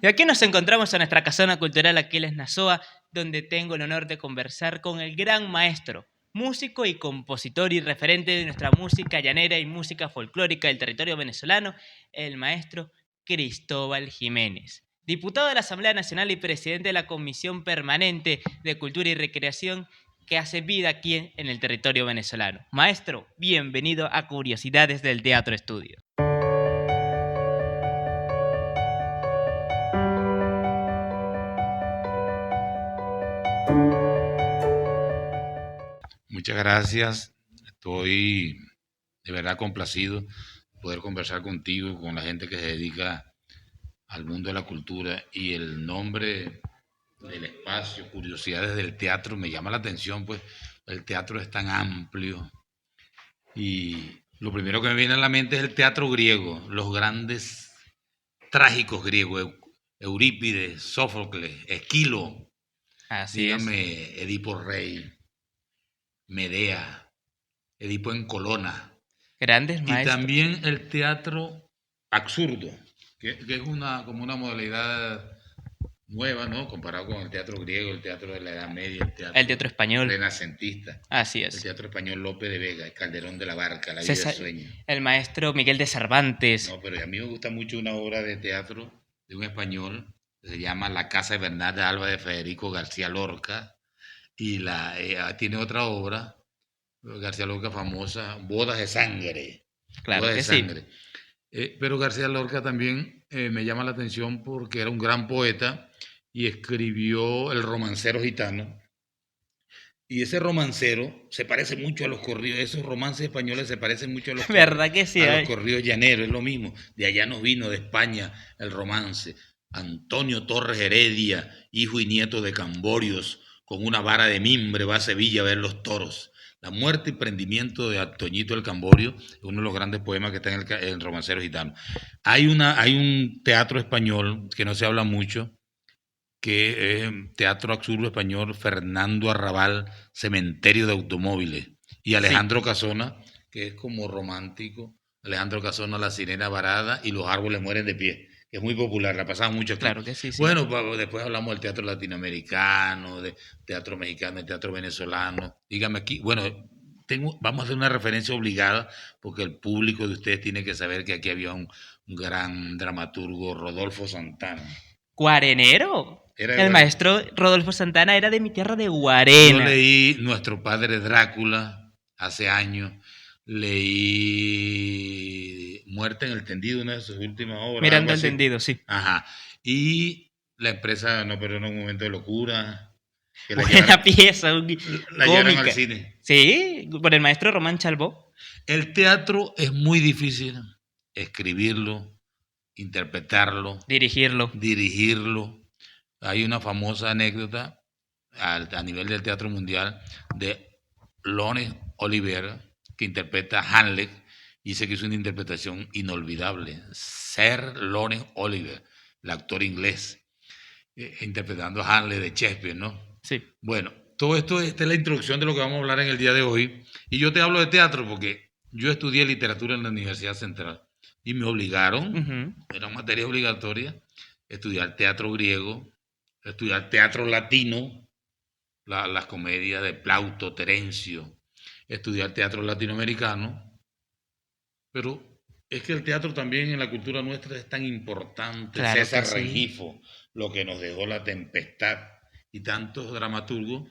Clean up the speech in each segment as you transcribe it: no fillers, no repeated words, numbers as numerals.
Y aquí nos encontramos en nuestra casona cultural Aquiles Nazoa, donde tengo el honor de conversar con el gran maestro, músico y compositor y referente de nuestra música llanera y música folclórica del territorio venezolano, el maestro Cristóbal Jiménez. Diputado de la Asamblea Nacional y presidente de la Comisión Permanente de Cultura y Recreación que hace vida aquí en el territorio venezolano. Maestro, bienvenido a Curiosidades del Teatro Estudio. Muchas gracias. Estoy de verdad complacido de poder conversar contigo, con la gente que se dedica al mundo de la cultura, y el nombre del espacio, Curiosidades del Teatro, me llama la atención, pues el teatro es tan amplio y lo primero que me viene a la mente es el teatro griego, los grandes trágicos griegos, Eurípides, Sófocles, Esquilo, Así es. dígame Edipo Rey, Medea, Edipo en Colona, Grandes y maestros. también el teatro absurdo, que es como una modalidad nueva, ¿no? Comparado con el teatro griego, el teatro de la Edad Media, El teatro español. renacentista, Así el es. teatro español Lope de Vega, el Calderón de la Barca, La vida César, de sueño. el maestro Miguel de Cervantes. No, pero a mí me gusta mucho una obra de teatro de un español que se llama La Casa de Bernal de Alba, de Federico García Lorca, y tiene otra obra, García Lorca famosa, Bodas de Sangre. Claro Bodas de que sí. Sangre. Pero García Lorca también me llama la atención porque era un gran poeta y escribió El romancero gitano. Y ese romancero se parece mucho a los corridos, esos romances españoles se parecen mucho a ¿Verdad que sí? a los corridos llaneros, es lo mismo. De allá nos vino, de España, el romance. Antonio Torres Heredia, hijo y nieto de Camborios, con una vara de mimbre va a Sevilla a ver los toros. La muerte y prendimiento de Antoñito el Camborio es uno de los grandes poemas que está en el romancero gitano. Hay un teatro español que no se habla mucho, que es Teatro Absurdo Español, Fernando Arrabal, Cementerio de Automóviles, y Alejandro Sí. Casona, que es como romántico, Alejandro Casona, La Sirena Varada y Los árboles mueren de pie, que es muy popular, la pasamos mucho aquí. Claro que sí, sí. Bueno, después hablamos del teatro latinoamericano, de teatro mexicano, del teatro venezolano. Dígame aquí, bueno, vamos a hacer una referencia obligada, porque el público de ustedes tiene que saber que aquí había un gran dramaturgo, Rodolfo Santana. ¿Guarenero? Era El igual. maestro Rodolfo Santana era de mi tierra de Yo Guarena. leí Nuestro Padre Drácula hace años, leí Muerte en el Tendido, una de sus últimas obras, algo Mirando el así. tendido, sí. Ajá. Y La empresa no perdona un momento de locura, que Buena pieza, la llevaron al cómica. cine. Sí, por el maestro Román Chalbó. El teatro es muy difícil escribirlo, interpretarlo, Dirigirlo. dirigirlo. Hay una famosa anécdota a nivel del teatro mundial de Laurence Olivier, que interpreta a Hamlet, y dice que es una interpretación inolvidable. Sir Laurence Olivier, el actor inglés, interpretando a Hamlet de Shakespeare, ¿no? Sí. Bueno, todo esta es la introducción de lo que vamos a hablar en el día de hoy. Y yo te hablo de teatro porque yo estudié literatura en la Universidad Central y me obligaron, era materia obligatoria, estudiar teatro griego, estudiar teatro latino, las comedias de Plauto, Terencio, estudiar teatro latinoamericano, pero es que el teatro también en la cultura nuestra es tan importante. Claro César que sí. Rengifo, lo que nos dejó La Tempestad y tantos dramaturgos,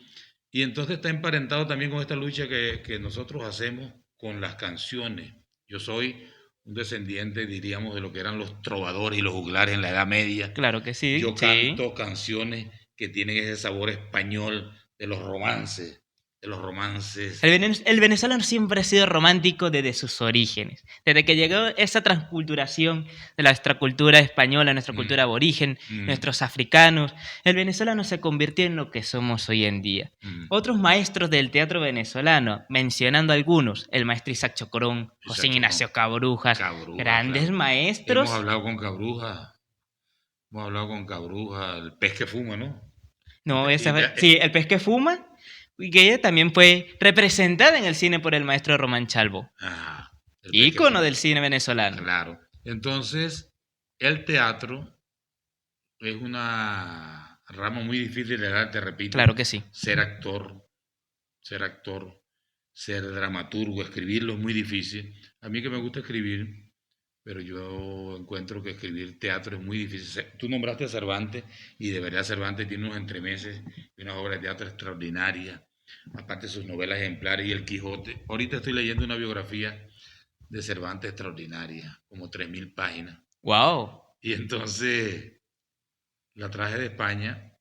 y entonces está emparentado también con esta lucha que nosotros hacemos con las canciones. Yo soy un descendiente, diríamos, de lo que eran los trovadores y los juglares en la Edad Media. Claro que sí. Yo Sí. canto canciones que tienen ese sabor español de los romances, El venezolano siempre ha sido romántico desde sus orígenes. Desde que llegó esa transculturación de nuestra cultura española, nuestra cultura aborigen, nuestros africanos, el venezolano se convirtió en lo que somos hoy en día. Otros maestros del teatro venezolano, mencionando algunos, el maestro Isaac Chocorón, José Ignacio Cabrujas, grandes claro. maestros. Hemos hablado con Cabruja, el pez que fuma, ¿no? No, sí, el pez que fuma, y que ella también fue representada en el cine por el maestro Román Chalbó, ícono del cine venezolano. Claro. Entonces, el teatro es una rama muy difícil del arte, repito. Claro que sí. Ser actor, ser actor, ser dramaturgo, escribirlo es muy difícil. A mí que me gusta escribir, pero yo encuentro que escribir teatro es muy difícil. Tú nombraste a Cervantes y de verdad Cervantes tiene unos entremeses y unas obras de teatro extraordinarias, aparte de sus novelas ejemplares y El Quijote. Ahorita estoy leyendo una biografía de Cervantes extraordinaria, como 3.000 páginas. Wow. Y entonces la traje de España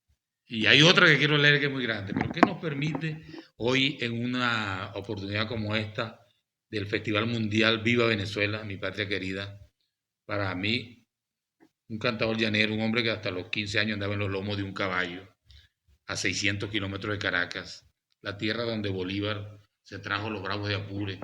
y hay otra que quiero leer que es muy grande, pero ¿qué nos permite hoy en una oportunidad como esta del Festival Mundial Viva Venezuela, mi patria querida? Para mí, un cantador llanero, un hombre que hasta los 15 años andaba en los lomos de un caballo, a 600 kilómetros de Caracas, la tierra donde Bolívar se trajo los bravos de Apure,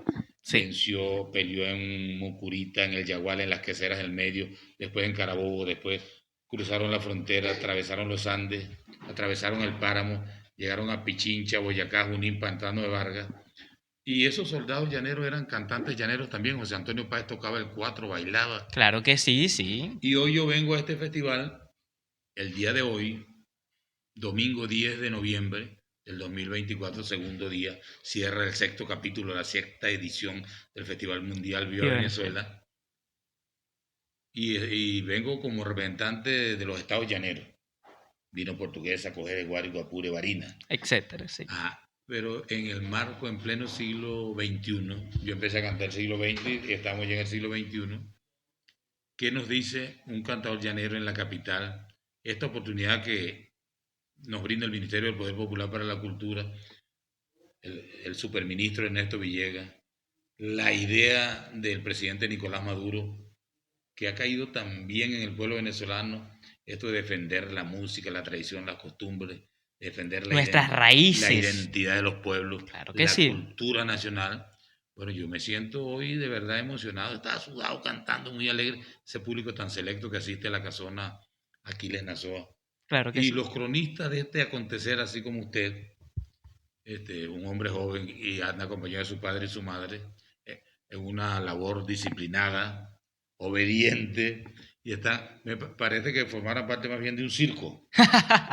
Sí. venció, peleó en Mucurita, en el Yagual, en las queseras del medio, después en Carabobo, después cruzaron la frontera, atravesaron los Andes, atravesaron el páramo, llegaron a Pichincha, Boyacá, Junín, Pantano de Vargas. Y esos soldados llaneros eran cantantes llaneros también. José Antonio Páez tocaba el cuatro, bailaba. Claro que sí, sí. Y hoy yo vengo a este festival, el día de hoy, domingo 10 de noviembre del 2024, segundo día, cierra el sexto capítulo, la sexta edición del Festival Mundial Viva Venezuela. Y vengo como representante de los estados llaneros. Vino Portuguesa, Cogede, Guárico, Apure, Barinas, etcétera, sí. Pero en el marco, en pleno siglo XXI, yo empecé a cantar el siglo XX y estamos ya en el siglo XXI. ¿Qué nos dice un cantador llanero en la capital? Esta oportunidad que nos brinda el Ministerio del Poder Popular para la Cultura, el superministro Ernesto Villegas, la idea del presidente Nicolás Maduro, que ha caído también en el pueblo venezolano, esto de defender la música, la tradición, las costumbres, defender nuestras raíces, la identidad de los pueblos, claro que la sí. cultura nacional. Bueno, yo me siento hoy de verdad emocionado, estaba sudado, cantando, muy alegre, ese público tan selecto que asiste a la casona Aquiles Nazoa. Claro que y sí. Los cronistas de este acontecer, así como usted, un hombre joven y anda acompañado de su padre y su madre, en una labor disciplinada, obediente, y me parece que formaran parte más bien de un circo.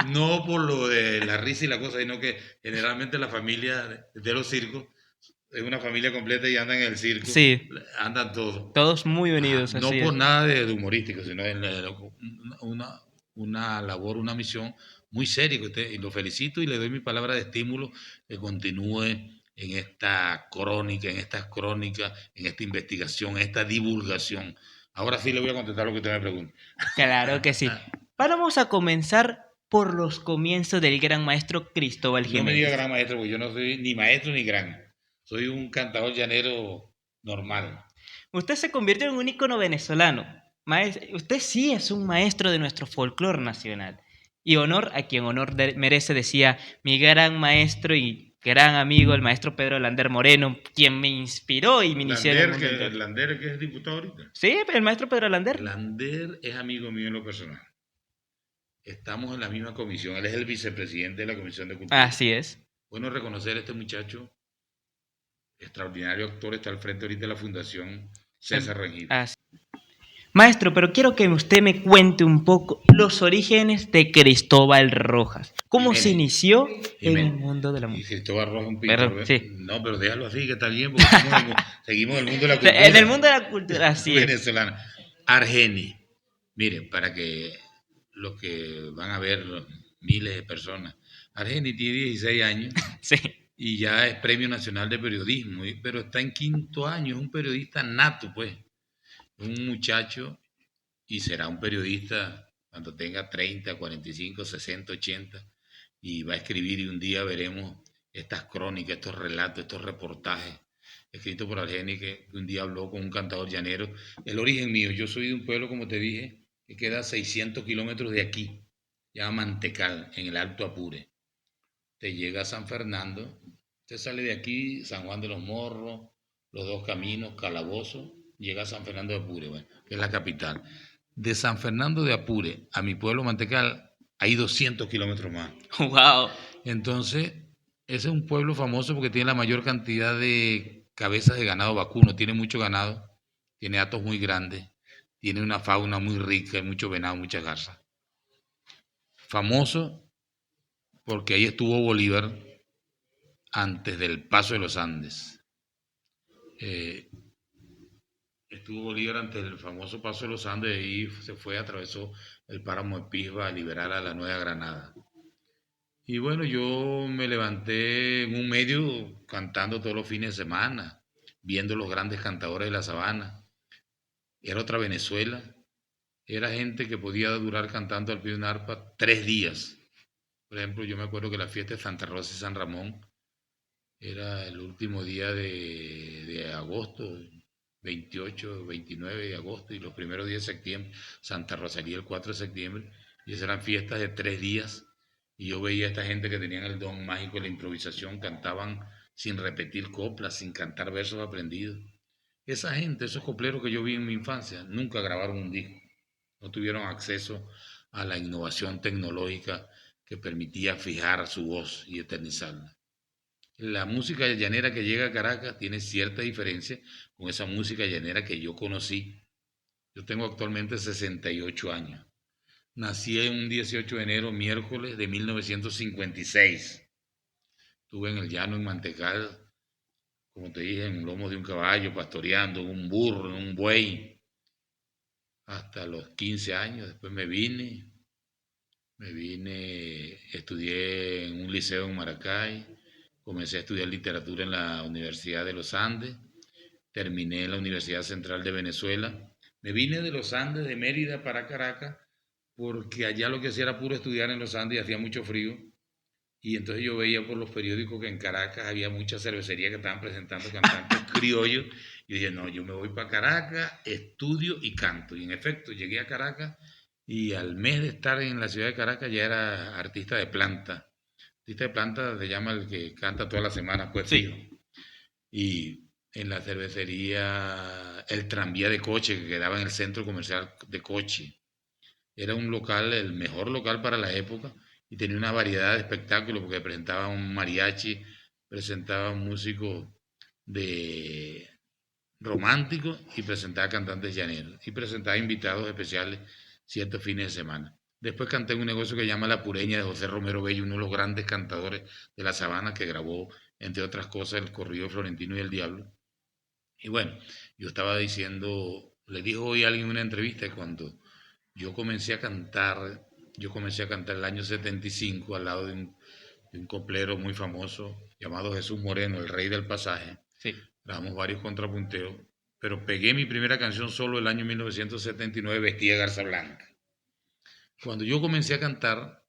No por lo de la risa y la cosa, sino que generalmente la familia de los circos es una familia completa y andan en el circo. Sí. Andan todos. Todos muy unidos. No así por es. nada de humorístico, sino una labor, una misión muy seria. Y lo felicito y le doy mi palabra de estímulo que continúe en esta crónica, en estas crónicas, en esta investigación, en esta divulgación. Ahora sí le voy a contestar lo que usted me pregunta. Claro que sí. Vamos a comenzar por los comienzos del gran maestro Cristóbal Jiménez. No me diga gran maestro, porque yo no soy ni maestro ni gran. Soy un cantador llanero normal. Usted se convirtió en un ícono venezolano. Usted sí es un maestro de nuestro folclore nacional. Y honor a quien honor merece, decía mi gran maestro y gran amigo, el maestro Pedro Lander Moreno, quien me inspiró y me inició en el mundo entero. Lander, que es diputado ahorita. Sí, el maestro Pedro Lander. Lander es amigo mío en lo personal. Estamos en la misma comisión. Él es el vicepresidente de la Comisión de Cultura. Así es. Bueno, reconocer a este muchacho, extraordinario actor, está al frente ahorita de la Fundación César Rengifo. Maestro, pero quiero que usted me cuente un poco los orígenes de Cristóbal Rojas. ¿Cómo se inició en el mundo de la música? Cristóbal Rojas, un pintor. Pero, sí. No, pero déjalo así, que está bien, porque seguimos en el mundo de la cultura. En el mundo de la cultura, así venezolana. Argeni. Miren, para que los que van a ver miles de personas. Argeni tiene 16 años. Sí. Y ya es Premio Nacional de Periodismo, pero está en quinto año, es un periodista nato, pues. Un muchacho y será un periodista cuando tenga 30, 45, 60, 80 y va a escribir y un día veremos estas crónicas, estos relatos, estos reportajes escritos por Argeni que un día habló con un cantador llanero. El origen mío, yo soy de un pueblo, como te dije, que queda a 600 kilómetros de aquí, llama Mantecal, en el Alto Apure. Te llega a San Fernando, te sale de aquí, San Juan de los Morros, los Dos Caminos, Calabozo, llega a San Fernando de Apure, bueno, que es la capital. De San Fernando de Apure a mi pueblo Mantecal hay 200 kilómetros más. ¡Wow! Entonces, ese es un pueblo famoso porque tiene la mayor cantidad de cabezas de ganado vacuno, tiene mucho ganado, tiene hatos muy grandes, tiene una fauna muy rica, mucho venado, muchas garzas. famoso porque ahí estuvo Bolívar antes del paso de los Andes. Eh, Estuvo Bolívar antes del famoso paso de los Andes y se fue, atravesó el páramo de Pisba a liberar a la Nueva Granada. Y bueno, yo me levanté en un medio cantando todos los fines de semana, viendo los grandes cantadores de la sabana. Era otra Venezuela, era gente que podía durar cantando al pie de una arpa 3 días. Por ejemplo, yo me acuerdo que la fiesta de Santa Rosa y San Ramón era el último día de agosto, 28, 29 de agosto y los primeros días de septiembre, Santa Rosalía el 4 de septiembre, y esas eran fiestas de 3 días, y yo veía a esta gente que tenían el don mágico de la improvisación, cantaban sin repetir coplas, sin cantar versos aprendidos. Esa gente, esos copleros que yo vi en mi infancia, nunca grabaron un disco, no tuvieron acceso a la innovación tecnológica que permitía fijar su voz y eternizarla. La música llanera que llega a Caracas tiene cierta diferencia con esa música llanera que yo conocí. Yo tengo actualmente 68 años. Nací en un 18 de enero, miércoles de 1956. Estuve en el llano, en Mantecal, como te dije, en lomos de un caballo, pastoreando, en un burro, en un buey, hasta los 15 años. Después estudié en un liceo en Maracay, comencé a estudiar literatura en la Universidad de los Andes, terminé en la Universidad Central de Venezuela. Me vine de los Andes, de Mérida para Caracas, porque allá lo que hacía era puro estudiar en los Andes y hacía mucho frío. Y entonces yo veía por los periódicos que en Caracas había muchas cervecerías que estaban presentando cantantes criollos. Y dije, no, yo me voy para Caracas, estudio y canto. Y en efecto, llegué a Caracas y al mes de estar en la ciudad de Caracas ya era artista de planta. Artista de planta se llama el que canta todas las semanas, pues fijo. Sí. Y en la cervecería El Tranvía de Coche, que quedaba en el centro comercial de Coche. Era un local, el mejor local para la época, y tenía una variedad de espectáculos porque presentaba un mariachi, presentaba músicos de románticos y presentaba cantantes llaneros y presentaba invitados especiales ciertos fines de semana. Después canté en un negocio que se llama La Pureña de José Romero Bello, uno de los grandes cantadores de la sabana que grabó, entre otras cosas, el corrido Florentino y el Diablo. Y bueno, yo estaba diciendo, le dijo hoy a alguien en una entrevista que cuando yo comencé a cantar, yo comencé a cantar el año 75 al lado de un coplero muy famoso llamado Jesús Moreno, el rey del pasaje. Sí. Grabamos varios contrapunteos, pero pegué mi primera canción solo el año 1979, Vestida de Garza Blanca. Cuando yo comencé a cantar,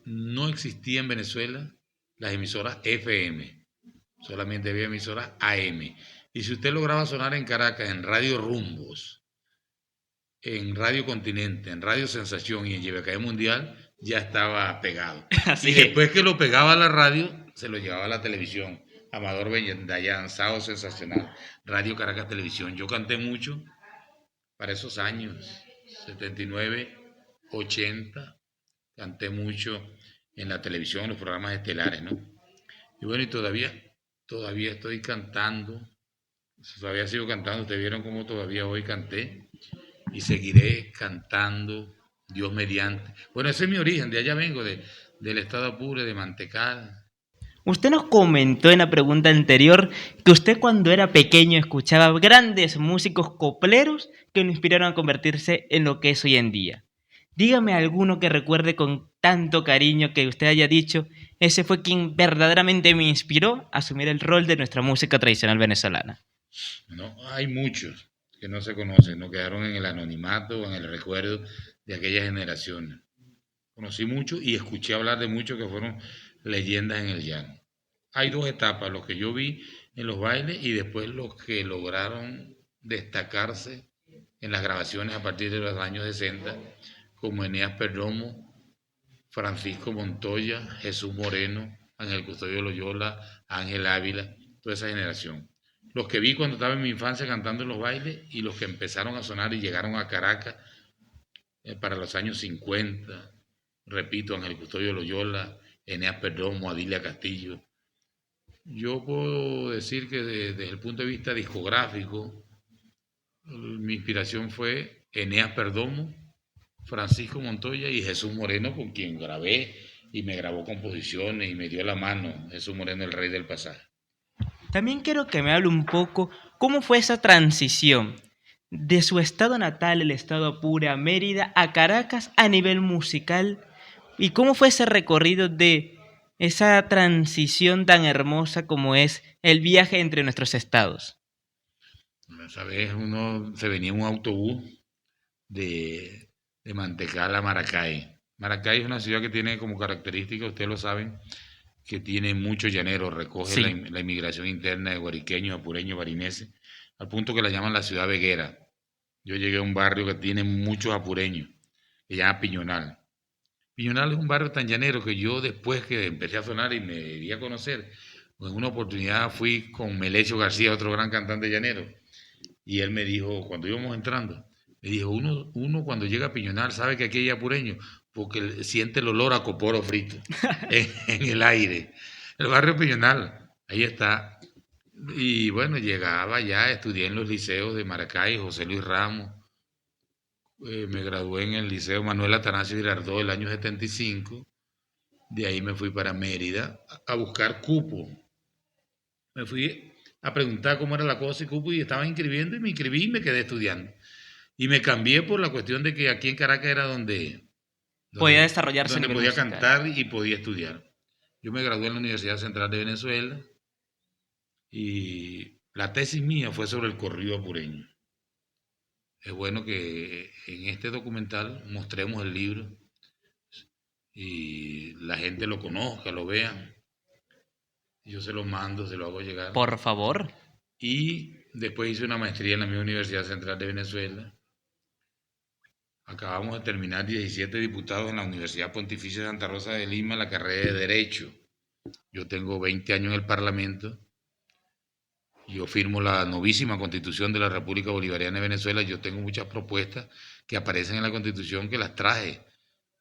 no existía en Venezuela las emisoras FM, solamente había emisoras AM. Y si usted lograba sonar en Caracas, en Radio Rumbos, en Radio Continente, en Radio Sensación y en Llevecae Mundial, ya estaba pegado. Así Y es. después que lo pegaba a la radio, se lo llevaba a la televisión. Amador Dayan, Sao Sensacional, Radio Caracas Televisión. Yo canté mucho para esos años, 79, 80, canté mucho en la televisión, en los programas estelares, ¿no? Y bueno, y todavía estoy cantando, todavía sigo cantando, ustedes vieron cómo todavía hoy canté y seguiré cantando, Dios mediante. Bueno, ese es mi origen, de allá vengo, del estado Apure, de Mantecal. Usted nos comentó en la pregunta anterior que usted cuando era pequeño escuchaba grandes músicos copleros que lo inspiraron a convertirse en lo que es hoy en día. Dígame alguno que recuerde con tanto cariño que usted haya dicho, ese fue quien verdaderamente me inspiró a asumir el rol de nuestra música tradicional venezolana. No, hay muchos que no se conocen, no quedaron en el anonimato o en el recuerdo de aquellas generaciones. Conocí muchos y escuché hablar de muchos que fueron leyendas en el llano. Hay dos etapas, los que yo vi en los bailes y después los que lograron destacarse en las grabaciones a partir de los años 60, como Eneas Perdomo, Francisco Montoya, Jesús Moreno, Ángel Custodio Loyola, Ángel Ávila, toda esa generación. Los que vi cuando estaba en mi infancia cantando en los bailes y los que empezaron a sonar y llegaron a Caracas para los años 50, repito, Ángel Custodio Loyola, Eneas Perdomo, Adilia Castillo. Yo puedo decir que desde el punto de vista discográfico, mi inspiración fue Eneas Perdomo, Francisco Montoya y Jesús Moreno, con quien grabé y me grabó composiciones y me dio la mano. Jesús Moreno, el rey del pasaje. También quiero que me hable un poco cómo fue esa transición de su estado natal, el estado Apure, a Mérida, a Caracas a nivel musical, y cómo fue ese recorrido de esa transición tan hermosa como es el viaje entre nuestros estados. Esa vez uno se venía en un autobús de, de Mantecal a Maracay. Maracay es una ciudad que tiene como característica, ustedes lo saben, que tiene muchos llaneros, recoge Sí, la inmigración interna de guariqueños, apureños, barineses, al punto que la llaman la ciudad veguera. Yo llegué a un barrio que tiene muchos apureños, que se llama Piñonal. Piñonal es un barrio tan llanero que yo después que empecé a sonar y me di a conocer, en una oportunidad fui con Melesio García, otro gran cantante llanero, y él me dijo, cuando íbamos entrando, me dijo, uno cuando llega a Piñonal sabe que aquí hay apureño, porque siente el olor a coporo frito en el aire. El barrio Piñonal, ahí está. Y bueno, llegaba ya, estudié en los liceos de Maracay, José Luis Ramos, me gradué en el Liceo Manuel Atanasio Girardot el año 75. De ahí me fui para Mérida a buscar cupo. Me fui a preguntar cómo era la cosa y cupo y estaba inscribiendo y me inscribí y me quedé estudiando. Y me cambié por la cuestión de que aquí en Caracas era podía desarrollarse a donde nivel podía musical. cantar y podía estudiar. Yo me gradué en la Universidad Central de Venezuela y la tesis mía fue sobre el corrido apureño. Es bueno que en este documental mostremos el libro y la gente lo conozca, lo vea. Yo se lo mando, se lo hago llegar. Por favor. Y después hice una maestría en la misma Universidad Central de Venezuela. Acabamos de terminar 17 diputados en la Universidad Pontificia de Santa Rosa de Lima, la carrera de Derecho. Yo tengo 20 años en el Parlamento. Yo firmo la novísima Constitución de la República Bolivariana de Venezuela. Yo tengo muchas propuestas que aparecen en la Constitución que las traje.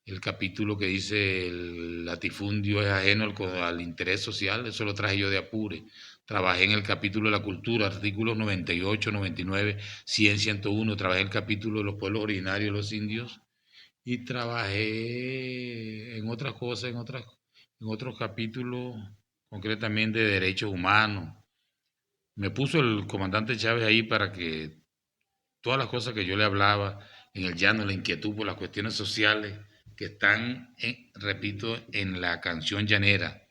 El capítulo que dice el latifundio es ajeno al interés social, eso lo traje yo de Apure. Trabajé en el capítulo de la cultura, artículos 98, 99, 100, 101. Trabajé en el capítulo de los pueblos originarios, los indios. Y trabajé en otras cosas, en otros capítulos, concretamente de derechos humanos. Me puso el comandante Chávez ahí para que todas las cosas que yo le hablaba en el llano, la inquietud por las cuestiones sociales que están, repito, en la canción llanera.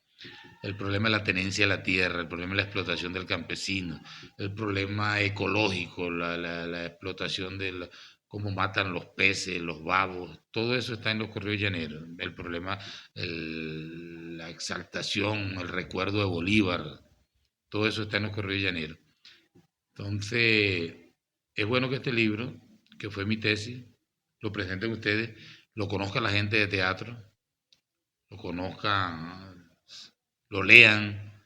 El problema de la tenencia de la tierra, el problema de la explotación del campesino, el problema ecológico, la explotación de cómo matan los peces, los babos, todo eso está en los corridos llaneros. El problema, la exaltación, el recuerdo de Bolívar, todo eso está en los corridos llaneros. Entonces, es bueno que este libro, que fue mi tesis, lo presenten ustedes, lo conozca la gente de teatro, lo conozcan, lo lean,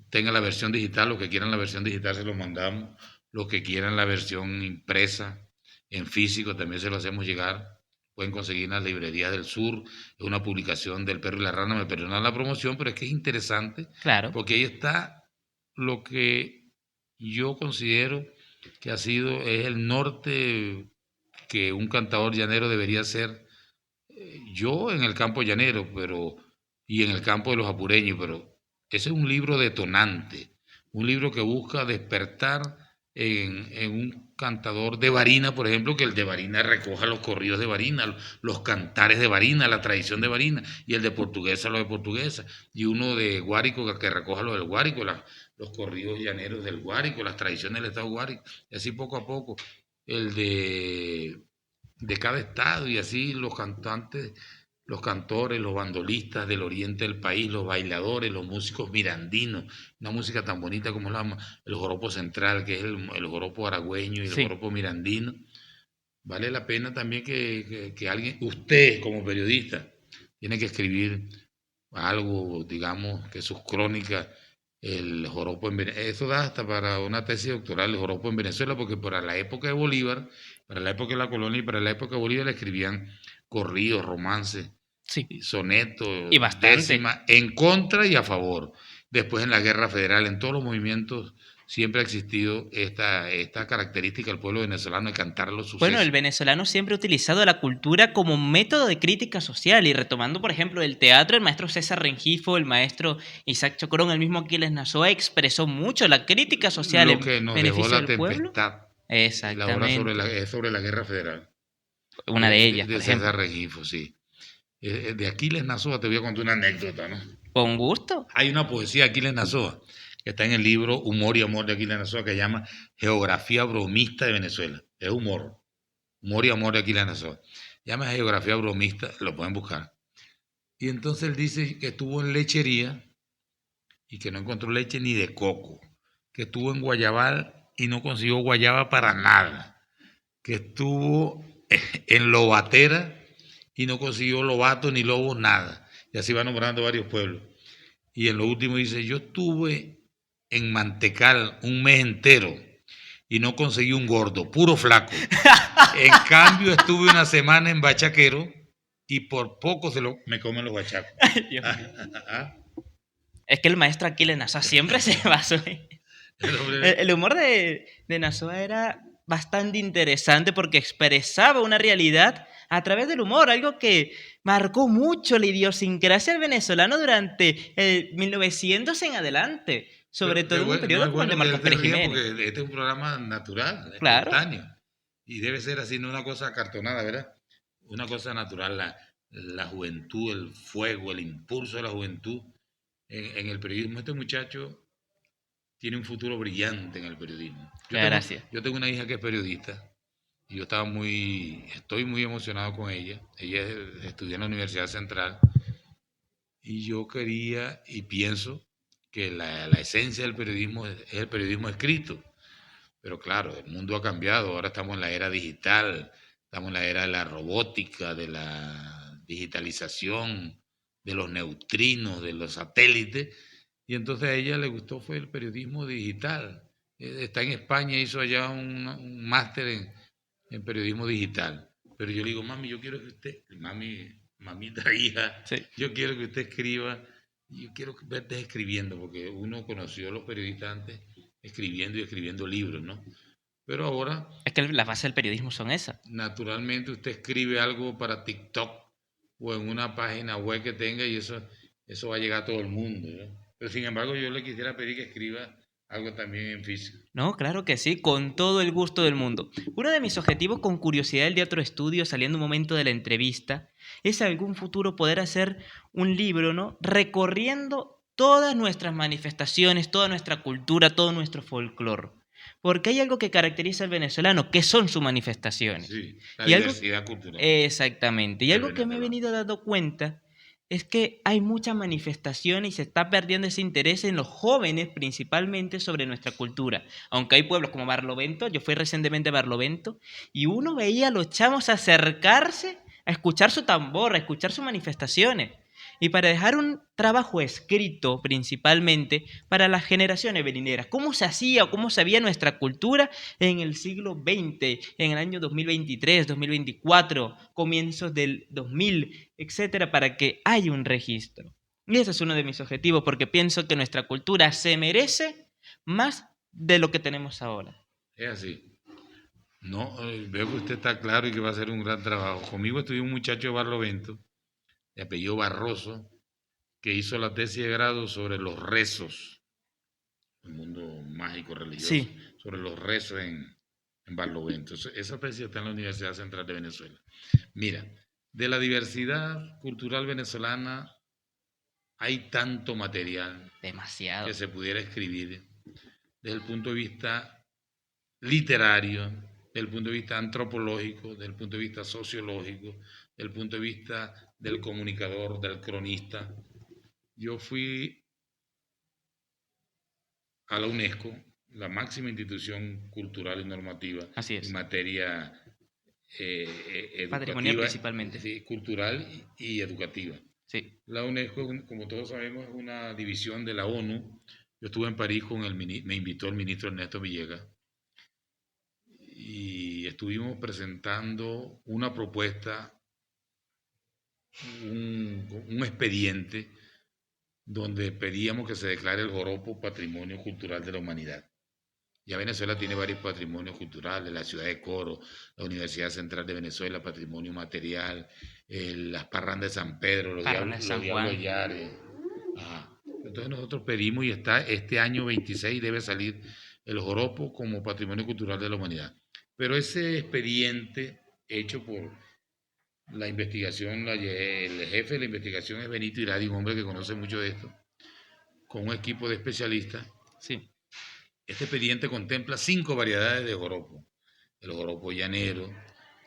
tengan la versión digital, los que quieran la versión digital se los mandamos, los que quieran la versión impresa, en físico también se lo hacemos llegar. Pueden conseguir en las librerías del sur, es una publicación del Perro y la Rana, me perdonan la promoción, pero es que es interesante, Claro. porque ahí está lo que yo considero que ha sido, es el norte que un cantador llanero debería ser. Yo en el campo llanero, pero y en el campo de los apureños, pero ese es un libro detonante, un libro que busca despertar en un cantador de Barina, por ejemplo, que el de Barina recoja los corridos de Barina, los cantares de Barina, la tradición de Barina, y el de Portuguesa, lo de Portuguesa, y uno de Guárico que recoja lo del Guárico, los corridos llaneros del Guárico, las tradiciones del Estado Guárico, y así poco a poco, el de cada estado, y así los cantantes, los cantores, los bandolistas del oriente del país, los bailadores, los músicos mirandinos, una música tan bonita como el joropo central, que es el joropo aragüeño y el Sí. joropo mirandino. Vale la pena también que alguien, usted como periodista, tiene que escribir algo, digamos, que sus crónicas, el joropo en Venezuela, eso da hasta para una tesis doctoral, el joropo en Venezuela, porque para la época de Bolívar, para la época de la colonia y para la época de Bolívar escribían corridos, romances, Sí. Y sonetos, bastante. décimas, en contra y a favor. Después en la Guerra Federal, en todos los movimientos siempre ha existido esta característica del pueblo venezolano de cantar los Bueno, sucesos. el venezolano siempre ha utilizado la cultura como método de crítica social y retomando, por ejemplo, el teatro, el maestro César Rengifo, el maestro Isaac Chocrón, el mismo Aquiles Nazoa expresó mucho la crítica social Lo en que nos dejó beneficio la del pueblo. tempestad, la obra Exactamente, es sobre la guerra federal, una de ellas, de por César ejemplo. Rengifo, sí. De Aquiles Nazoa te voy a contar una anécdota, ¿no? Con gusto. Hay una poesía de Aquiles Nazoa que está en el libro Humor y Amor de Aquiles Nazoa que se llama Geografía Bromista de Venezuela. Es humor y amor de Aquiles Nazoa. Llama Geografía Bromista, lo pueden buscar. Y entonces él dice que estuvo en lechería y que no encontró leche ni de coco, que estuvo en Guayabal y no consiguió guayaba para nada, que estuvo en Lobatera y no consiguió lobato ni lobo, nada. Y así va nombrando varios pueblos. Y en lo último dice, yo estuve en Mantecal un mes entero y no conseguí un gordo, puro flaco. En cambio estuve una semana en Bachaquero y por poco me comen los bachacos. Ay, Dios mío. Es que el maestro Aquiles Nazoa siempre se basó en... El El, hombre, el humor de Nazoa era bastante interesante porque expresaba una realidad a través del humor, algo que marcó mucho la idiosincrasia del venezolano durante el 1900 en adelante, sobre todo en un no periodo es como el de bueno que Marcos él se Pérez ría Jiménez. porque este es un programa natural, Claro, espontáneo. Y debe ser así, no una cosa cartonada, ¿verdad? Una cosa natural, la juventud, el fuego, el impulso de la juventud en el periodismo. Este muchacho tiene un futuro brillante en el periodismo. gracias. Yo tengo una hija que es periodista y yo estoy muy emocionado con ella. Ella estudió en la Universidad Central y yo quería y pienso que la esencia del periodismo es el periodismo escrito. Pero claro, el mundo ha cambiado, ahora estamos en la era digital, estamos en la era de la robótica, de la digitalización, de los neutrinos, de los satélites, y entonces a ella le gustó fue el periodismo digital. Está en España, hizo allá un máster en periodismo digital. Pero yo le digo, mami, yo quiero que usted, mamita hija, Sí. yo quiero que usted escriba, yo quiero verte escribiendo, porque uno conoció a los periodistas antes escribiendo y escribiendo libros, ¿no? Pero ahora, Es que las bases del periodismo son esas. naturalmente, usted escribe algo para TikTok o en una página web que tenga y eso va a llegar a todo el mundo, ¿no? Pero sin embargo, yo le quisiera pedir que escriba algo también en físico. No, claro que sí, con todo el gusto del mundo. Uno de mis objetivos con curiosidad del Teatro Estudio, saliendo un momento de la entrevista, es algún futuro poder hacer un libro, ¿no? Recorriendo todas nuestras manifestaciones, toda nuestra cultura, todo nuestro folclore. Porque hay algo que caracteriza al venezolano, que son sus manifestaciones. Sí, la Y algo, diversidad cultural exactamente, y del algo que me he venezolano. venido dando cuenta es que hay muchas manifestaciones y se está perdiendo ese interés en los jóvenes principalmente sobre nuestra cultura. Aunque hay pueblos como Barlovento, yo fui recientemente a Barlovento y uno veía a los chamos acercarse a escuchar su tambor, a escuchar sus manifestaciones. Y para dejar un trabajo escrito principalmente para las generaciones venideras. ¿Cómo se hacía o cómo se veía nuestra cultura en el siglo XX, en el año 2023, 2024, comienzos del 2000, etcétera, para que haya un registro? Y ese es uno de mis objetivos porque pienso que nuestra cultura se merece más de lo que tenemos ahora. Es así. No, veo que usted está claro y que va a hacer un gran trabajo. Conmigo estudió un muchacho de Barlovento, de apellido Barroso, que hizo la tesis de grado sobre los rezos, el mundo mágico religioso, Sí, sobre los rezos en Barlovento. Esa tesis está en la Universidad Central de Venezuela. Mira, de la diversidad cultural venezolana hay tanto material que demasiado. se pudiera escribir desde el punto de vista literario, desde el punto de vista antropológico, desde el punto de vista sociológico, desde el punto de vista del comunicador, del cronista. Yo fui a la UNESCO, la máxima institución cultural y normativa Así en es. materia Patrimonio educativa, principalmente. sí, cultural y educativa. Sí. La UNESCO, como todos sabemos, es una división de la ONU. Yo estuve en París me invitó el ministro Ernesto Villegas y estuvimos presentando una propuesta, un expediente donde pedíamos que se declare el joropo Patrimonio Cultural de la Humanidad. Ya Venezuela tiene varios patrimonios culturales, la ciudad de Coro, la Universidad Central de Venezuela, patrimonio material, las parrandas de San Pedro, Parranda de los San Diablos Juan. Yares. Ajá. Entonces nosotros pedimos y está este año 26 debe salir el joropo como patrimonio cultural de la humanidad. Pero ese expediente hecho por la investigación, el jefe de la investigación es Benito Iradi, un hombre que conoce mucho de esto, con un equipo de especialistas. Sí, Este expediente contempla 5 variedades de joropo: el joropo llanero,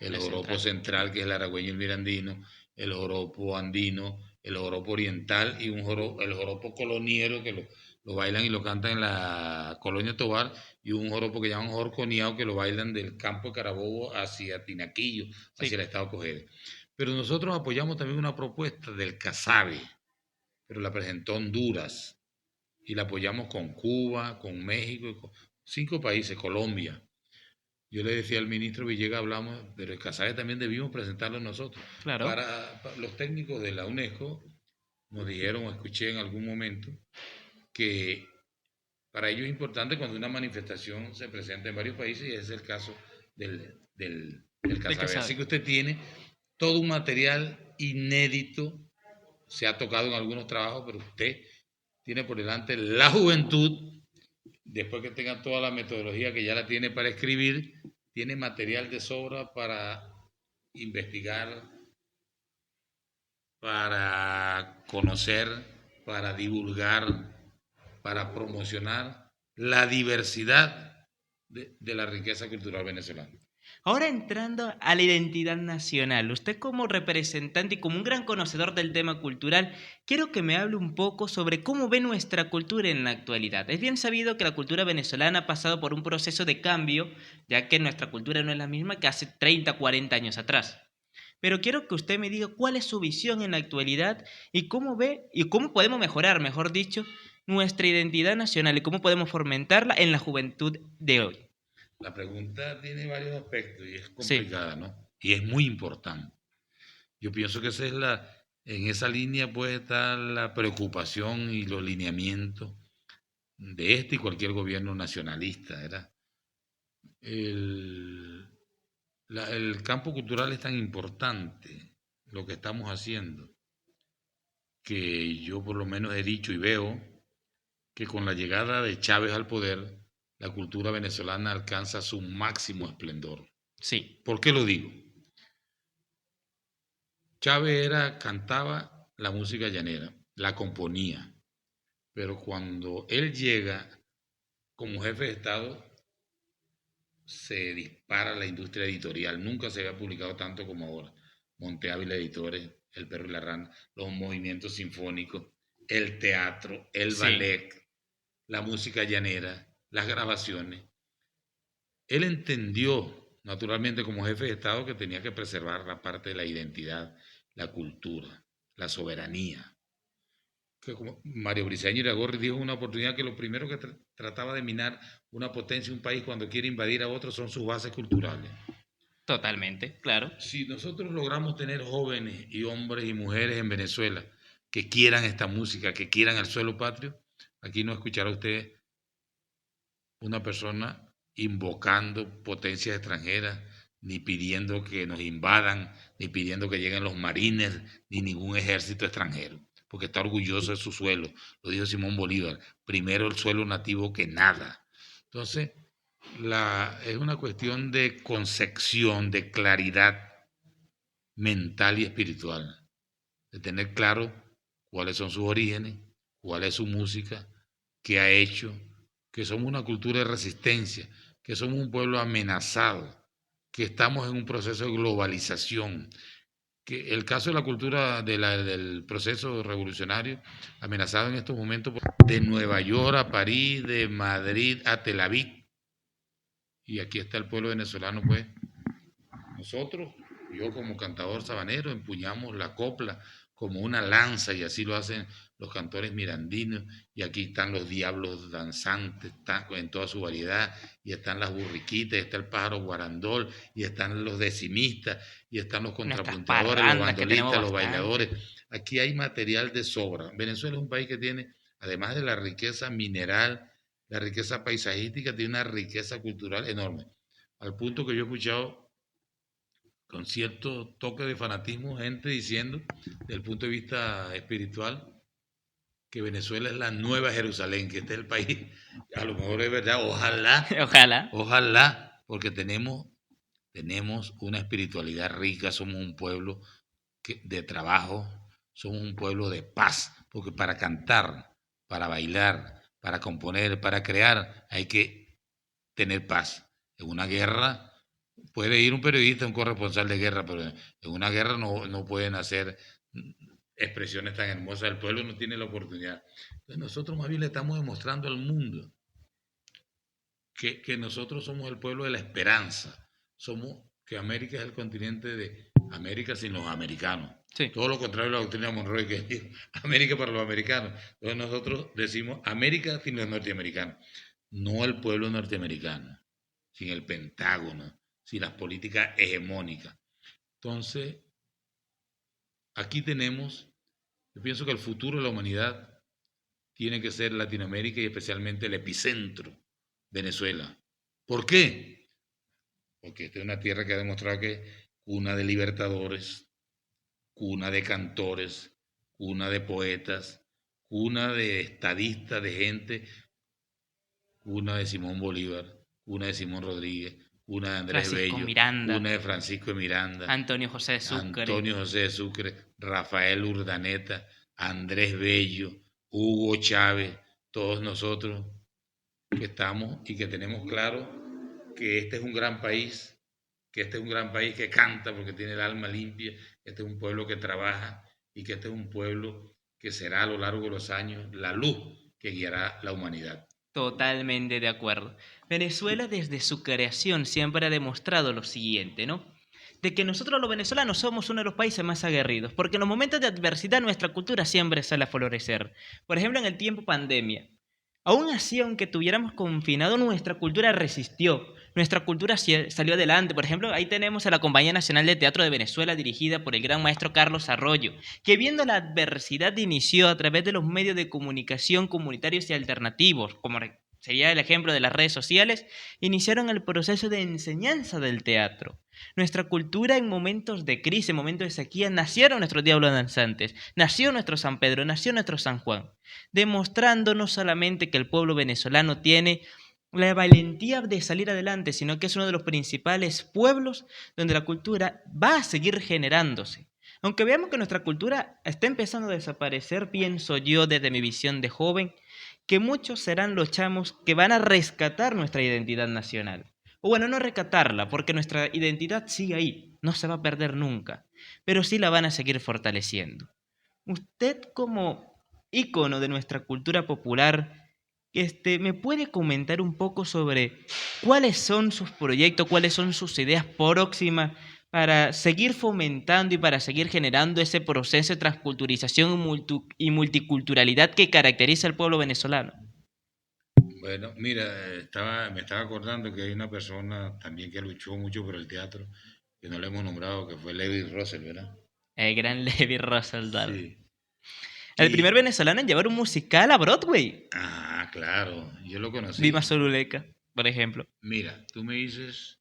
el la joropo central. central, que es el aragüeño y el mirandino, el joropo andino, el joropo oriental y el joropo coloniero, que lo bailan y lo cantan en la colonia Tobar, y un joropo que llaman jorconeado, que lo bailan del campo de Carabobo hacia Tinaquillo, hacia Sí, el estado Cojedes. Pero nosotros apoyamos también una propuesta del Casabe, pero la presentó Honduras, y la apoyamos con Cuba, con México, y con 5 países, Colombia. Yo le decía al ministro Villegas, hablamos, pero el Casabe también debimos presentarlo nosotros. claro. Para los técnicos de la UNESCO nos dijeron, o escuché en algún momento, que para ellos es importante cuando una manifestación se presenta en varios países, y ese es el caso del Del que Casabe. Así sabe. que usted tiene todo un material inédito, se ha tocado en algunos trabajos, pero usted tiene por delante la juventud. Después que tenga toda la metodología que ya la tiene para escribir, tiene material de sobra para investigar, para conocer, para divulgar, para promocionar la diversidad de la riqueza cultural venezolana. Ahora entrando a la identidad nacional, usted como representante y como un gran conocedor del tema cultural, quiero que me hable un poco sobre cómo ve nuestra cultura en la actualidad. Es bien sabido que la cultura venezolana ha pasado por un proceso de cambio, ya que nuestra cultura no es la misma que hace 30, 40 años atrás. Pero quiero que usted me diga cuál es su visión en la actualidad y cómo ve y cómo podemos mejorar, mejor dicho, nuestra identidad nacional y cómo podemos fomentarla en la juventud de hoy. La pregunta tiene varios aspectos y es Sí, complicada, ¿no? Y es muy importante. Yo pienso que en esa línea puede estar la preocupación y los lineamientos de este y cualquier gobierno nacionalista, ¿verdad? El, el campo cultural es tan importante, lo que estamos haciendo, que yo por lo menos he dicho y veo que con la llegada de Chávez al poder, la cultura venezolana alcanza su máximo esplendor. sí, ¿Por qué lo digo? Chávez cantaba la música llanera, la componía, pero cuando él llega como jefe de Estado, se dispara la industria editorial. Nunca se había publicado tanto como ahora. Monte Ávila Editores, El Perro y la Rana, los movimientos sinfónicos, el teatro, el sí. ballet, la música llanera, las grabaciones. Él entendió, naturalmente, como jefe de Estado, que tenía que preservar la parte de la identidad, la cultura, la soberanía. Que como Mario Briceño Iragorri dijo en una oportunidad, que lo primero que trataba de minar una potencia, un país, cuando quiere invadir a otro, son sus bases culturales. Totalmente, claro. Si nosotros logramos tener jóvenes y hombres y mujeres en Venezuela que quieran esta música, que quieran el suelo patrio, aquí no escuchará usted una persona invocando potencias extranjeras, ni pidiendo que nos invadan, ni pidiendo que lleguen los marines, ni ningún ejército extranjero, porque está orgulloso de su suelo. Lo dijo Simón Bolívar: primero el suelo nativo que nada. Entonces, es una cuestión de concepción, de claridad mental y espiritual, de tener claro cuáles son sus orígenes, cuál es su música, qué ha hecho, que somos una cultura de resistencia, que somos un pueblo amenazado, que estamos en un proceso de globalización, que el caso de la cultura del proceso revolucionario, amenazado en estos momentos de Nueva York a París, de Madrid a Tel Aviv, y aquí está el pueblo venezolano, pues nosotros, yo como cantador sabanero, empuñamos la copla como una lanza, y así lo hacen los cantores mirandinos, y aquí están los diablos danzantes en toda su variedad, y están las burriquitas, y está el pájaro guarandol, y están los decimistas, y están los Nuestras contrapunteadores, los parrandas que tenemos bandolistas, los bastante. bailadores. Aquí hay material de sobra. Venezuela es un país que tiene, además de la riqueza mineral La riqueza paisajística tiene una riqueza cultural enorme, al punto que yo he escuchado con cierto toque de fanatismo gente diciendo, desde el punto de vista espiritual, que Venezuela es la nueva Jerusalén, que este es el país, a lo mejor es verdad, ojalá, Ojalá. ojalá, porque tenemos una espiritualidad rica, somos un pueblo de trabajo, somos un pueblo de paz, porque para cantar, para bailar, para componer, para crear, hay que tener paz. En una guerra puede ir un periodista, un corresponsal de guerra, pero en una guerra no pueden hacer expresiones tan hermosas. El pueblo no tiene la oportunidad. Entonces nosotros más bien le estamos demostrando al mundo que nosotros somos el pueblo de la esperanza. Somos que América es el continente de América sin los americanos. Sí. Todo lo contrario a la doctrina Monroe, que es América para los americanos. Entonces nosotros decimos América sin los norteamericanos. No el pueblo norteamericano, sin el Pentágono, sin las políticas hegemónicas. Entonces, aquí tenemos, yo pienso que el futuro de la humanidad tiene que ser Latinoamérica y especialmente el epicentro, Venezuela. ¿Por qué? Porque esta es una tierra que ha demostrado que es cuna de libertadores, cuna de cantores, cuna de poetas, cuna de estadistas, de gente, cuna de Simón Bolívar, cuna de Simón Rodríguez, cuna de Andrés Francisco Bello, Miranda, cuna de Francisco de Miranda, Antonio José de Sucre. Antonio José de Sucre, Rafael Urdaneta, Andrés Bello, Hugo Chávez, todos nosotros que estamos y que tenemos claro que este es un gran país, que este es un gran país que canta porque tiene el alma limpia, que este es un pueblo que trabaja y que este es un pueblo que será a lo largo de los años la luz que guiará la humanidad. Totalmente de acuerdo. Venezuela desde su creación siempre ha demostrado lo siguiente, ¿no? De que nosotros los venezolanos somos uno de los países más aguerridos, porque en los momentos de adversidad nuestra cultura siempre sale a florecer. Por ejemplo, en el tiempo pandemia. Aún así, aunque tuviéramos confinado, nuestra cultura resistió. Nuestra cultura salió adelante. Por ejemplo, ahí tenemos a la Compañía Nacional de Teatro de Venezuela, dirigida por el gran maestro Carlos Arroyo, que viendo la adversidad inició a través de los medios de comunicación comunitarios y alternativos, como sería el ejemplo de las redes sociales, iniciaron el proceso de enseñanza del teatro. Nuestra cultura en momentos de crisis, en momentos de sequía, nacieron nuestros diablos danzantes, nació nuestro San Pedro, nació nuestro San Juan, demostrando no solamente que el pueblo venezolano tiene la valentía de salir adelante, sino que es uno de los principales pueblos donde la cultura va a seguir generándose. Aunque veamos que nuestra cultura está empezando a desaparecer, pienso yo desde mi visión de joven, que muchos serán los chamos que van a rescatar nuestra identidad nacional. O bueno, no rescatarla, porque nuestra identidad sigue ahí, no se va a perder nunca, pero sí la van a seguir fortaleciendo. Usted como ícono de nuestra cultura popular, ¿me puede comentar un poco sobre cuáles son sus proyectos, cuáles son sus ideas próximas para seguir fomentando y para seguir generando ese proceso de transculturización y multiculturalidad que caracteriza al pueblo venezolano? Bueno, mira, me estaba acordando que hay una persona también que luchó mucho por el teatro, que no le hemos nombrado, que fue Levi Russell, ¿verdad? El gran Levi Rosenthal. Sí. El primer Y, venezolano en llevar un musical a Broadway. claro, yo lo Dima conocí. Soluleca, por ejemplo. Mira, tú me dices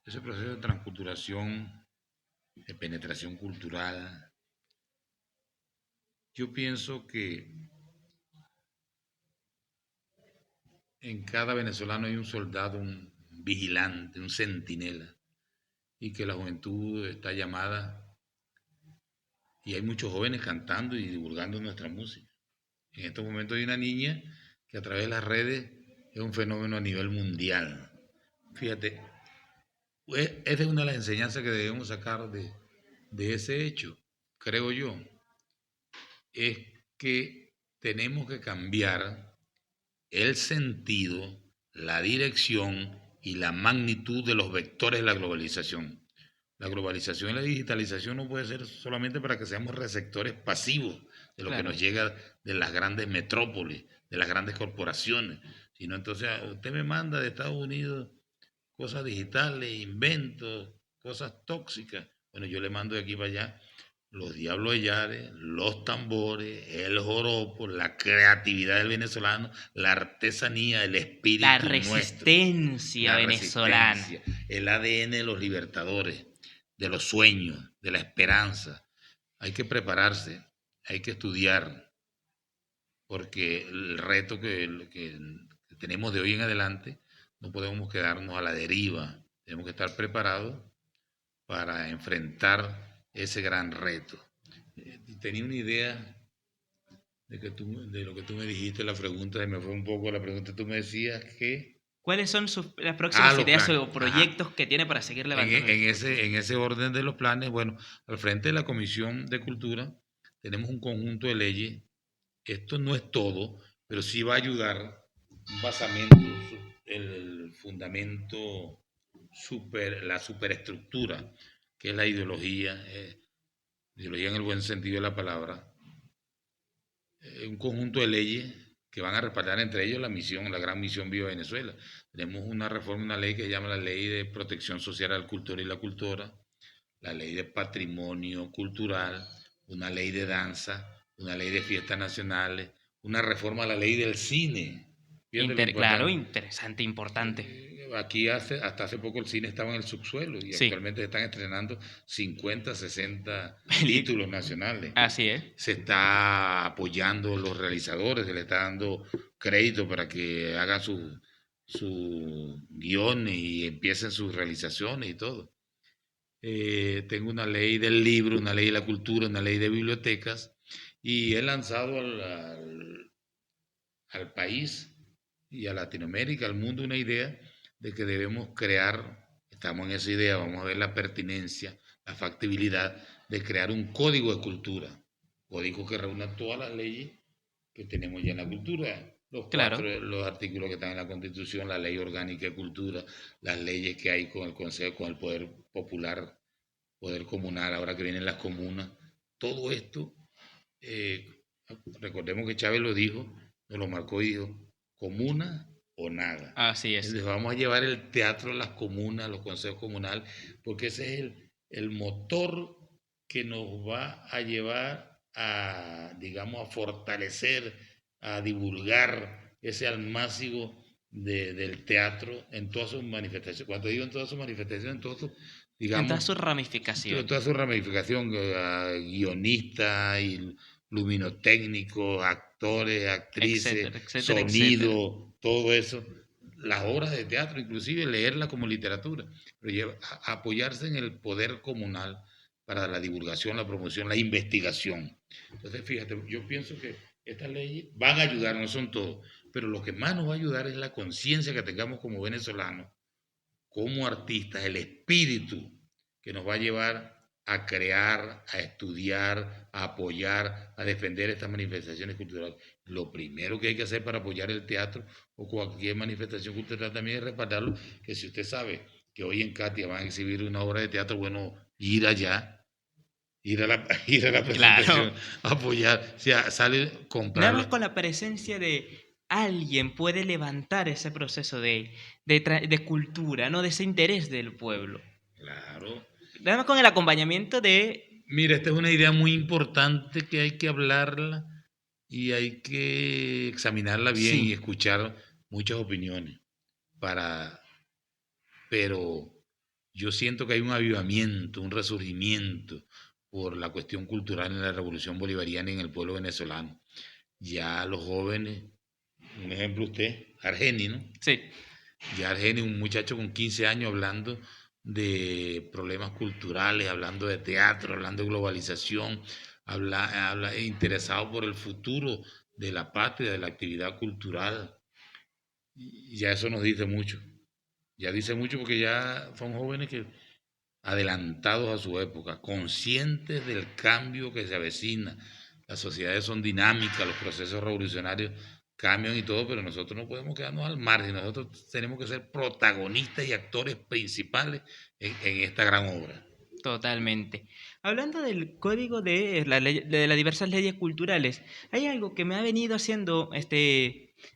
ese proceso de transculturación, de penetración cultural. Yo pienso que en cada venezolano hay un soldado, un vigilante, un centinela, y que la juventud está llamada, y hay muchos jóvenes cantando y divulgando nuestra música. En estos momentos hay una niña que a través de las redes es un fenómeno a nivel mundial. Fíjate, pues, esa es una de las enseñanzas que debemos sacar de ese hecho, creo yo, es que tenemos que cambiar el sentido, la dirección y la magnitud de los vectores de la globalización. La globalización y la digitalización no puede ser solamente para que seamos receptores pasivos de lo que Claro. nos llega de las grandes metrópolis, de las grandes corporaciones, sino entonces usted me manda de Estados Unidos cosas digitales, inventos, cosas tóxicas. Bueno, yo le mando de aquí para allá los Diablos Yares, los tambores, el joropo, la creatividad del venezolano, la artesanía, el La espíritu nuestro, resistencia la venezolana. resistencia, el ADN de los libertadores, de los sueños, de la esperanza. Hay que prepararse, hay que estudiar, porque el reto que tenemos de hoy en adelante no podemos quedarnos a la deriva, tenemos que estar preparados para enfrentar ese gran reto. Tenía una idea de lo que tú me dijiste, la pregunta, se me fue un poco la pregunta, tú me decías que... ¿Cuáles son las próximas Los ideas planes, o ajá. proyectos que tiene para seguir levantando la cultura? En ese orden de los planes, bueno, al frente de la Comisión de Cultura tenemos un conjunto de leyes. Esto no es todo, pero sí va a ayudar un basamento, el fundamento, la superestructura, que es la ideología, ideología en el buen sentido de la palabra, un conjunto de leyes que van a respaldar entre ellos la misión, la gran misión Viva Venezuela. Tenemos una reforma, una ley que se llama la Ley de Protección Social a la Cultura y la Cultura, la Ley de Patrimonio Cultural, una ley de danza, una ley de fiestas nacionales, una reforma a la ley del cine. Fíjate lo Claro, importante. interesante, importante. Aquí hasta hace poco el cine estaba en el subsuelo y Sí, actualmente se están estrenando 50, 60 Peli- títulos nacionales. así es. Se está apoyando a los realizadores, se le está dando crédito para que hagan sus guiones y empiecen sus realizaciones y todo. Tengo una ley del libro, una ley de la cultura, una ley de bibliotecas y he lanzado al país y a Latinoamérica, al mundo, una idea de que debemos crear, estamos en esa idea, vamos a ver la pertinencia, la factibilidad de crear un código de cultura, código que reúna todas las leyes que tenemos ya en la cultura, Claro. los artículos que están en la Constitución, la ley orgánica de cultura, las leyes que hay con el Consejo, con el Poder Popular, Poder Comunal, ahora que vienen las comunas, todo esto, eh, recordemos que Chávez lo dijo, nos lo marcó y dijo, comuna o nada. Así es. Entonces vamos a llevar el teatro a las comunas, a los consejos comunales, porque ese es el motor que nos va a llevar a, digamos, a fortalecer, a divulgar ese almácigo del teatro en todas sus manifestaciones. Cuando digo en todas sus manifestaciones, en todos sus, En toda digamos, su ramificación. toda su ramificación, guionista y luminotécnicos, actores, actrices, Etcétera, etcétera, sonido, etcétera. todo eso, las obras de teatro, inclusive leerla como literatura, pero apoyarse en el poder comunal para la divulgación, la promoción, la investigación. Entonces, fíjate, yo pienso que estas leyes van a ayudar, no son todos, pero lo que más nos va a ayudar es la conciencia que tengamos como venezolanos, como artistas, el espíritu que nos va a llevar a crear, a estudiar, a apoyar, a defender estas manifestaciones culturales. Lo primero que hay que hacer para apoyar el teatro o cualquier manifestación cultural también es respaldarlo, que si usted sabe que hoy en Katia van a exhibir una obra de teatro, bueno, ir allá, ir a la Claro. presentación, apoyar, o sea, sale Nada más comprarlo. con la presencia de alguien puede levantar ese proceso de cultura, ¿no? De ese interés del pueblo. Claro. Nada más con el acompañamiento de... Mira, esta es una idea muy importante que hay que hablarla y hay que examinarla bien y Sí, escuchar muchas opiniones para, pero yo siento que hay un avivamiento, un resurgimiento por la cuestión cultural en la revolución bolivariana y en el pueblo venezolano. Ya los jóvenes, un ejemplo usted, Argeni, ¿no? sí. Ya Argeni, un muchacho con 15 años hablando de problemas culturales, hablando de teatro, hablando de globalización, interesado por el futuro de la patria, de la actividad cultural. Y ya eso nos dice mucho. Ya dice mucho porque ya son jóvenes que adelantados a su época, conscientes del cambio que se avecina. Las sociedades son dinámicas, los procesos revolucionarios cambian y todo, pero nosotros no podemos quedarnos al margen, nosotros tenemos que ser protagonistas y actores principales en esta gran obra. Totalmente. Hablando del código de las diversas leyes culturales, hay algo que me ha venido haciendo,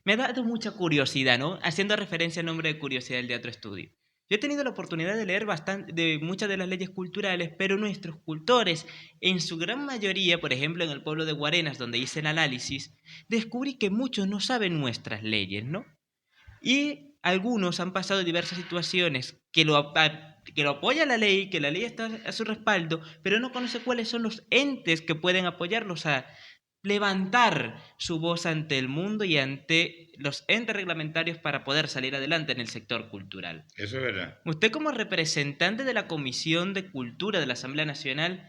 me ha dado mucha curiosidad, ¿no? Haciendo referencia al nombre de curiosidad del Teatro Estudio. Yo he tenido la oportunidad de leer bastante de muchas de las leyes culturales, pero nuestros cultores, en su gran mayoría, por ejemplo en el pueblo de Guarenas, donde hice el análisis, descubrí que muchos no saben nuestras leyes, ¿no? Y algunos han pasado diversas situaciones que lo apoya la ley, que la ley está a su respaldo, pero no conoce cuáles son los entes que pueden apoyarlos a levantar su voz ante el mundo y ante los entes reglamentarios para poder salir adelante en el sector cultural. Eso es verdad. Usted como representante de la Comisión de Cultura de la Asamblea Nacional,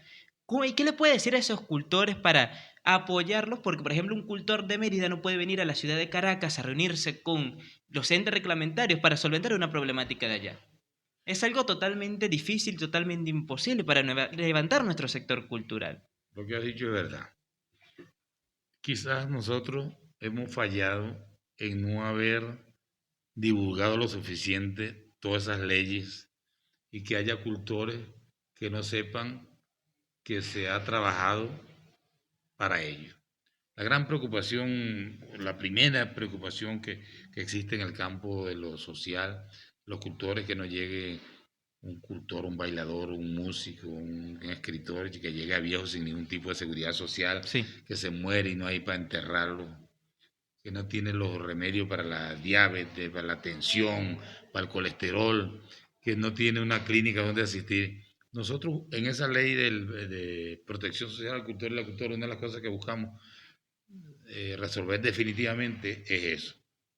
¿y qué le puede decir a esos cultores para apoyarlos? Porque, por ejemplo, un cultor de Mérida no puede venir a la ciudad de Caracas a reunirse con los entes reglamentarios para solventar una problemática de allá. Es algo totalmente difícil, totalmente imposible para levantar nuestro sector cultural. Lo que has dicho es verdad. Quizás nosotros hemos fallado en no haber divulgado lo suficiente todas esas leyes y que haya cultores que no sepan que se ha trabajado para ello. La gran preocupación, la primera preocupación que existe en el campo de lo social, los cultores, que no llegue un cultor, un bailador, un músico, un escritor que llegue a viejo sin ningún tipo de seguridad social, Sí. que se muere y no hay para enterrarlo, que no tiene los remedios para la diabetes, para la tensión, para el colesterol, que no tiene una clínica donde asistir. Nosotros en esa ley de protección social al cultor y la cultura, una de las cosas que buscamos resolver definitivamente es eso.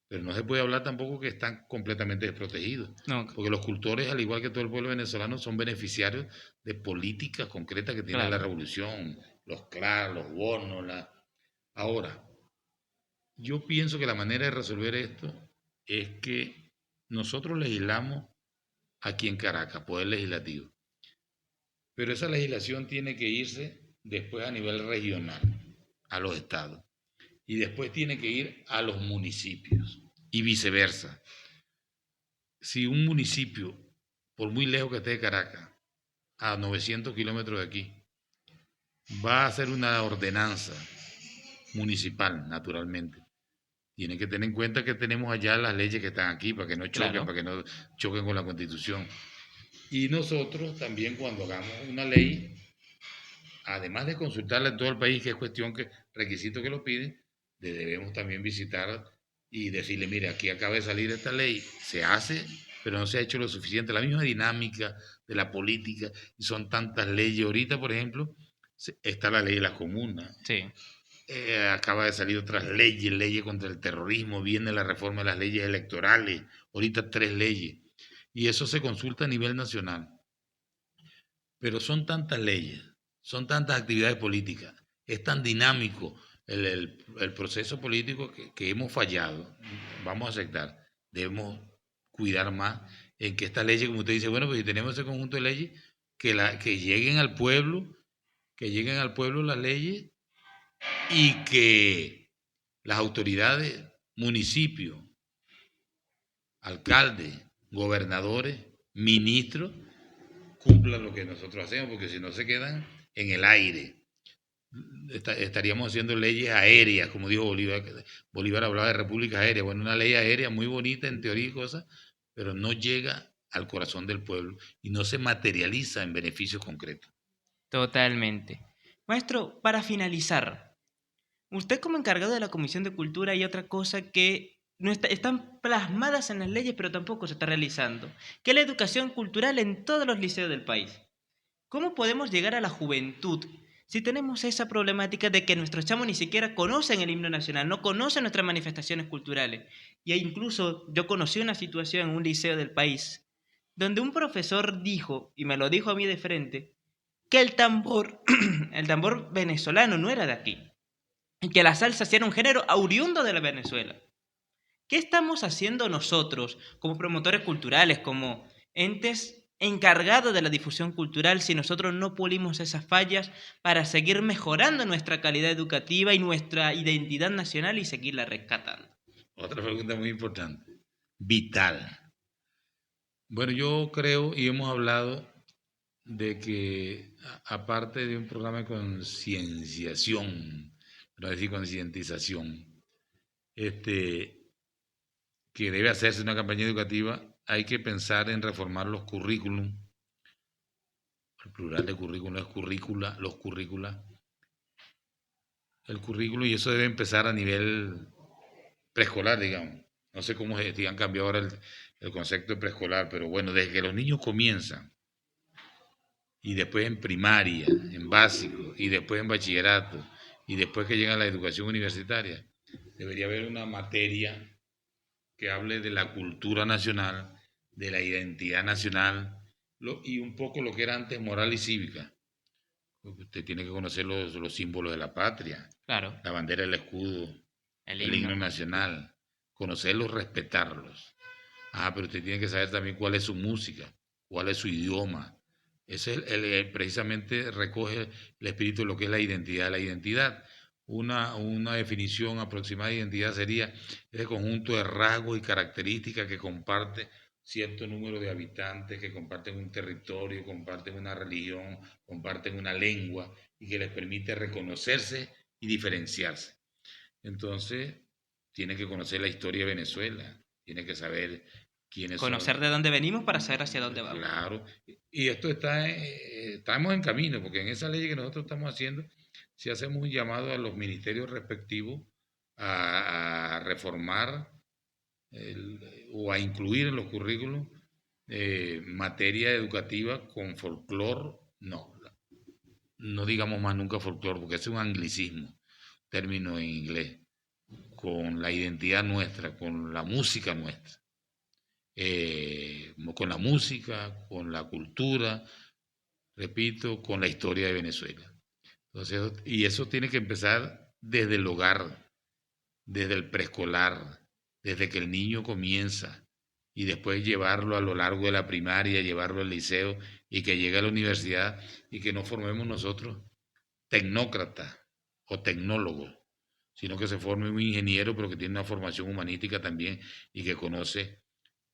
Pero no se puede hablar tampoco que están completamente desprotegidos, No, porque los cultores, al igual que todo el pueblo venezolano, son beneficiarios de políticas concretas que tiene la claro. revolución, los CLAR, los bonos. Ahora, yo pienso que la manera de resolver esto es que nosotros legislamos aquí en Caracas, Poder Legislativo, pero esa legislación tiene que irse después a nivel regional, a los estados, y después tiene que ir a los municipios y viceversa. Si un municipio, por muy lejos que esté de Caracas, a 900 kilómetros de aquí, va a hacer una ordenanza municipal, naturalmente, tiene que tener en cuenta que tenemos allá las leyes que están aquí para que no choquen, Claro. para que no choquen con la Constitución. Y nosotros también, cuando hagamos una ley, además de consultarla en todo el país, que es cuestión que requisito que lo piden, debemos también visitar y decirle, mire, aquí acaba de salir esta ley, se hace, pero no se ha hecho lo suficiente. La misma dinámica de la política, y son tantas leyes. Ahorita, por ejemplo, está la ley de las comunas. Sí. Acaba de salir otras leyes, leyes contra el terrorismo, viene la reforma de las leyes electorales, ahorita 3 leyes, y eso se consulta a nivel nacional. Pero son tantas leyes, son tantas actividades políticas, es tan dinámico el proceso político que hemos fallado. Vamos a aceptar, debemos cuidar más en que estas leyes, como usted dice, bueno, pues si tenemos ese conjunto de leyes, que lleguen al pueblo, que lleguen al pueblo las leyes y que las autoridades, municipios, alcaldes, gobernadores, ministros, cumplan lo que nosotros hacemos, porque si no se quedan en el aire. Estaríamos haciendo leyes aéreas, como dijo Bolívar. Bolívar hablaba de repúblicas aéreas. Bueno, una ley aérea muy bonita en teoría y cosas, pero no llega al corazón del pueblo y no se materializa en beneficios concretos. Totalmente. Maestro, para finalizar, usted como encargado de la Comisión de Cultura hay otra cosa que no están plasmadas en las leyes, pero tampoco se está realizando, que es la educación cultural en todos los liceos del país. ¿Cómo podemos llegar a la juventud si tenemos esa problemática de que nuestros chamos ni siquiera conocen el himno nacional, no conocen nuestras manifestaciones culturales? Y incluso yo conocí una situación en un liceo del país donde un profesor dijo, y me lo dijo a mí de frente, que el tambor, el tambor venezolano no era de aquí, y que la salsa sí era un género oriundo de la Venezuela. ¿Qué estamos haciendo nosotros como promotores culturales, como entes encargados de la difusión cultural, si nosotros no pulimos esas fallas para seguir mejorando nuestra calidad educativa y nuestra identidad nacional y seguirla rescatando? Otra pregunta muy importante, vital. Bueno, yo creo y hemos hablado de que aparte de un programa de concienciación, no decir concientización, que debe hacerse una campaña educativa hay que pensar en reformar los currículum. El plural de currículum es currícula, los currícula. El currículo, y eso debe empezar a nivel preescolar, digamos. No sé cómo han cambiado ahora el concepto de preescolar, pero bueno, desde que los niños comienzan, y después en primaria, en básico, y después en bachillerato, y después que llega a la educación universitaria, debería haber una materia que hable de la cultura nacional, de la identidad nacional, y un poco lo que era antes moral y cívica. Porque usted tiene que conocer los símbolos de la patria, Claro, la bandera, el escudo, el el himno himno. nacional, conocerlos, respetarlos. Ah, pero usted tiene que saber también cuál es su música, cuál es su idioma. Ese es precisamente recoge el espíritu de lo que es la identidad. La identidad, una definición aproximada de identidad sería ese conjunto de rasgos y características que comparte cierto número de habitantes, que comparten un territorio, comparten una religión, comparten una lengua y que les permite reconocerse y diferenciarse. Entonces, tiene que conocer la historia de Venezuela, tiene que saber quiénes Conocer son. de dónde venimos para saber hacia dónde vamos. Claro, y esto está, estamos en camino, porque en esa ley que nosotros estamos haciendo, si hacemos un llamado a los ministerios respectivos a reformar o a incluir en los currículos materia educativa con folclor, no, no digamos más nunca folclor, porque ese es un anglicismo, término en inglés, con la identidad nuestra, con la música nuestra, con la música, con la cultura, repito, con la historia de Venezuela. Entonces, y eso tiene que empezar desde el hogar, desde el preescolar, desde que el niño comienza y después llevarlo a lo largo de la primaria, llevarlo al liceo y que llegue a la universidad y que no formemos nosotros tecnócratas o tecnólogos, sino que se forme un ingeniero pero que tiene una formación humanística también y que conoce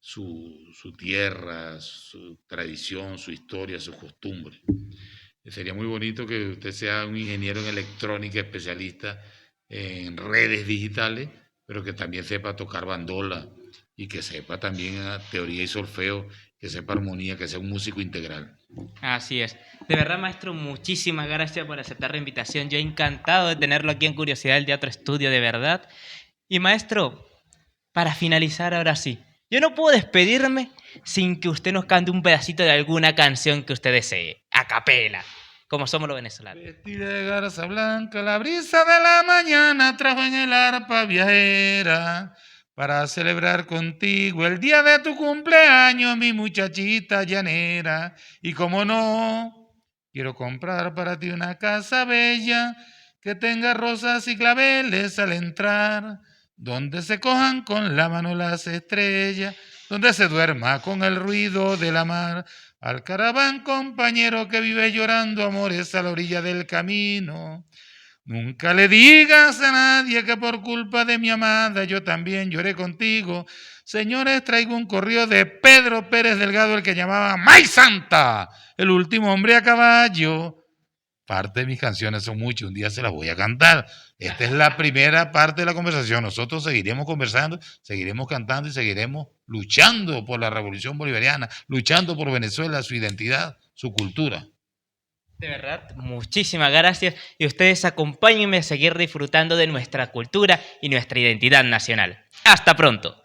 su tierra, su tradición, su historia, sus costumbres. Sería muy bonito que usted sea un ingeniero en electrónica, especialista en redes digitales, pero que también sepa tocar bandola y que sepa también teoría y solfeo, que sepa armonía, que sea un músico integral. Así es. De verdad, maestro, muchísimas gracias por aceptar la invitación. Yo encantado de tenerlo aquí en Curiosidad del Teatro Estudio, de verdad. Y maestro, para finalizar ahora sí, yo no puedo despedirme sin que usted nos cante un pedacito de alguna canción que usted desee, a capela, como somos los venezolanos. Vestida de garza blanca, la brisa de la mañana trajo en el arpa viajera para celebrar contigo el día de tu cumpleaños, mi muchachita llanera. Y como no, quiero comprar para ti una casa bella que tenga rosas y claveles al entrar, donde se cojan con la mano las estrellas, donde se duerma con el ruido de la mar. Al caraván compañero que vive llorando amores a la orilla del camino. Nunca le digas a nadie que por culpa de mi amada yo también lloré contigo. Señores, traigo un corrido de Pedro Pérez Delgado, el que llamaba ¡May Santa! El último hombre a caballo. Parte de mis canciones son muchas, un día se las voy a cantar. Esta es la primera parte de la conversación. Nosotros seguiremos conversando, seguiremos cantando y seguiremos luchando por la revolución bolivariana, luchando por Venezuela, su identidad, su cultura. De verdad, muchísimas gracias y ustedes acompáñenme a seguir disfrutando de nuestra cultura y nuestra identidad nacional. Hasta pronto.